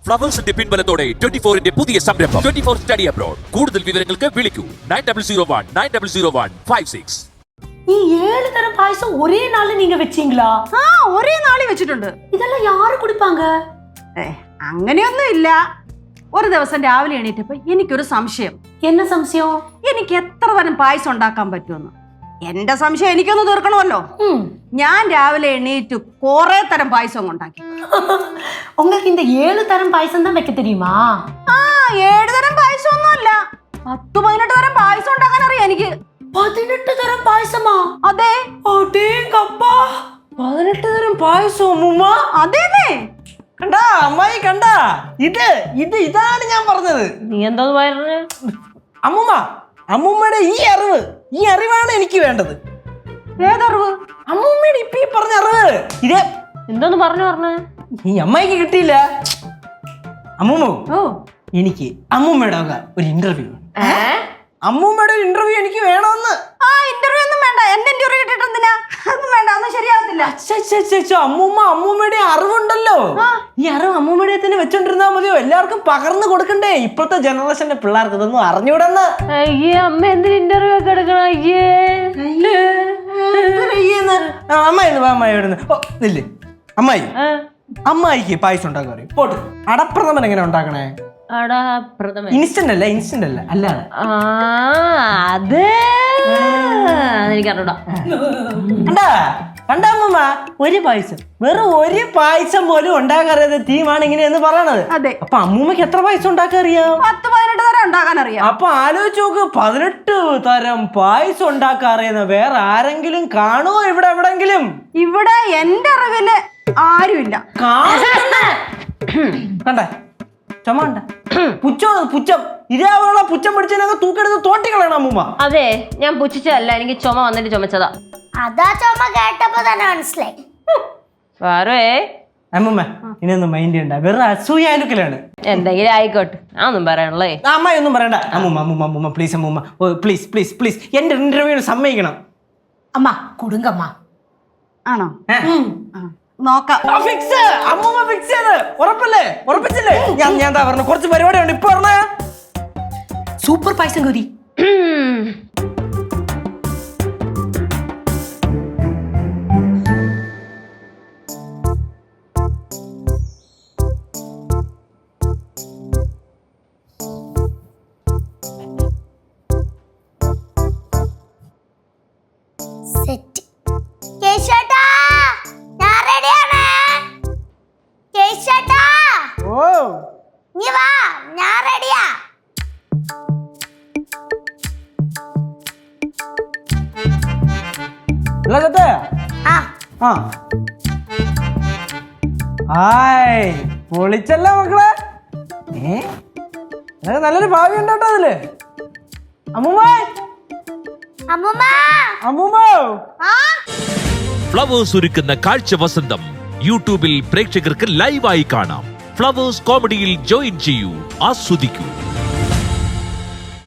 ഫ്ലവേഴ്സിന്റെ പിൻബലത്തോടെ 24-ന്റെ പുതിയ സംരംഭം 24 study abroad. കൂടുതൽ വിവരങ്ങൾക്ക് വിളിക്കൂ 9001900156. ഈ 7 തരം പായസം ഒരേ നാളിൽ நீங்க വെച്ചீங்களா? ഒരേ നാളി വെച്ചിട്ടുണ്ട്. ഇതെല്ലാം யாரு കുടിപ്പാങ്ക? അങ്ങനെയൊന്നും ഇല്ല. ഒരു ദിവസം രാവിലെ എണീറ്റപ്പോ എനിക്കൊരു സംശയം. என்ன സംശയം? എനിക്ക് എത്ര തരം പായസം ഉണ്ടാക്കാൻ പറ്റുമെന്ന്. എന്റെ സംശയം എനിക്കൊന്ന് തീർക്കണമല്ലോ. ഞാൻ രാവിലെ എണീറ്റു കുറെ തരം പായസം ഉണ്ടാക്കി. உங்களுக்கு இந்த 7 தரம் பாயசம் தான் வைக்க தெரியுமா? 7 തരം പായസം ഒന്നും അല്ല, 10-18 തരം പായസം ഉണ്ടാക്കാൻ അറിയാം എനിക്ക്. 18 തരം പായസമാ? അതെ. അടേങ്കപ്പാ, 18 തരം പായസം അമ്മൂമ്മ? അതേന്നേ. കണ്ടാ അമ്മായി, കണ്ടാ? ഇതാണ് ഞാൻ പറഞ്ഞത്. നീ എന്തോ പറഞ്ഞു? അമ്മൂമ്മ, അമ്മൂമ്മയുടെ ഈ അറിവാണ് എനിക്ക് വേണ്ടത്. ഏതറിവ്? അമ്മൂമ്മയുടെ ഇപ്പൊ ഈ പറഞ്ഞ അറിവ്. ഇതേ എന്തോന്ന് പറഞ്ഞു? ഈ അമ്മായിക്ക് കിട്ടിയില്ല. അമ്മൂമ്മ, എനിക്ക് അമ്മൂമ്മയുടെ ഒരു ഇന്റർവ്യൂ. അമ്മൂമ്മയുടെ ഒരു ഇന്റർവ്യൂ എനിക്ക് വേണമെന്ന്. ഇന്റർവ്യൂ ഒന്നും വേണ്ട. എന്റെ ഇന്റർവ്യൂ കിട്ടിട്ട് എന്തിനാ? അതൊന്നും വേണ്ട, ഒന്നും ശരിയാവത്തില്ല. അമ്മൂമ്മയുടെ അറിവുണ്ടല്ലോ. ഈ അറിവ് അമ്മൂമ്മയുടെ തന്നെ വെച്ചോണ്ടിരുന്നാ മതിയോ? എല്ലാവർക്കും പകർന്നു കൊടുക്കണ്ടേ? ഇപ്പോഴത്തെ ജനറേഷന്റെ പിള്ളേർക്ക് ഇതൊന്നും അറിഞ്ഞൂടെന്ന്. അയ്യേ, അമ്മ എന്തിന് ഇന്റർവ്യൂ ഒക്കെ എടുക്കണം? അമ്മായി, അമ്മായിക്ക് പായസം ഉണ്ടാക്കാൻ അറിയും. പോട്ട്, അടപ്രഥമൻ എങ്ങനെ ഉണ്ടാക്കണേ? ഇൻസ്റ്റന്റ് അല്ല, അല്ലാതെ. അത് എനിക്കറിഞ്ഞൂടാ. കണ്ടാ അമ്മൂമ്മ, വെറും ഒരു പായസം പോലും ഉണ്ടാക്കാറിയാതെ ടീമാണ് ഇങ്ങനെയെന്ന് പറയണത്. അതെ. അപ്പൊ അമ്മൂമ്മക്ക് എത്ര പായസം ഉണ്ടാക്കാൻ അറിയാം? 10-18 തരം ഉണ്ടാക്കാൻ അറിയാം. അപ്പൊ ആലോചിച്ച് നോക്ക്, 18 തരം പായസം ഉണ്ടാക്കാൻ അറിയുന്ന വേറെ ആരെങ്കിലും കാണുമോ ഇവിടെ എവിടെങ്കിലും? ഇവിടെ എന്റെ അറിവില് ആരുമില്ല. കണ്ടേ, ചുമണ്ട പുച്ഛം. ഇതേപോലുള്ള പുച്ഛം പിടിച്ചതിനൊക്കെ തൂക്കെടുത്ത് തോട്ടിക്കളയണം അമ്മൂമ്മ. അതെ, ഞാൻ പുച്ഛിച്ചതല്ല, എനിക്ക് ചുമ വന്നിട്ട് ചുമച്ചതാ. അതാ ചുമ കേട്ടപ്പോ തന്നെ മനസ്സിലായി. അമ്മൂമ്മ ഇനിയൊന്നും മൈൻഡ് ചെയ്യണ്ട, വെറും അസൂയാലുക്കലാണ്. എന്തെങ്കിലും ആയിക്കോട്ടെ, അതൊന്നും പറയണല്ലേ. അമ്മായി ഒന്നും പറയണ്ട. അമ്മൂമ്മ പ്ലീസ്, അമ്മൂമ്മ പ്ലീസ് എന്റെ ഇന്റർവ്യൂവിന് സമ്മതിക്കണം. അമ്മ കൊടുങ്കമ്മ. ആണോ? നോക്കാം. അമ്മൂമ്മ ഫിക്സ് ചെയ്ത് ഉറപ്പല്ലേ? ഉറപ്പിച്ചില്ലേ? ഞാൻ എന്താ പറഞ്ഞു, കുറച്ച് പരിപാടിയുണ്ട് ഇപ്പൊ പറഞ്ഞ. സൂപ്പർ പായസം കൂരി. സെറ്റ്. കേശേട്ടാ, ഞാൻ റെഡിയാണ്. കേശേട്ടാ, നീ വാ, ഞാൻ റെഡിയാ. പൊളിച്ചല്ല മക്കളെ. നല്ലൊരു ഭാവി ഉണ്ടോ അതില്? അമ്മൂമ്മ ഫ്ലവേഴ്സ് ഒരുക്കുന്ന കാഴ്ച വസന്തം യൂട്യൂബിൽ പ്രേക്ഷകർക്ക് ലൈവായി കാണാം. ഫ്ലവേഴ്സ് കോമഡിയിൽ ജോയിൻ ചെയ്യൂ, ആസ്വദിക്കൂ.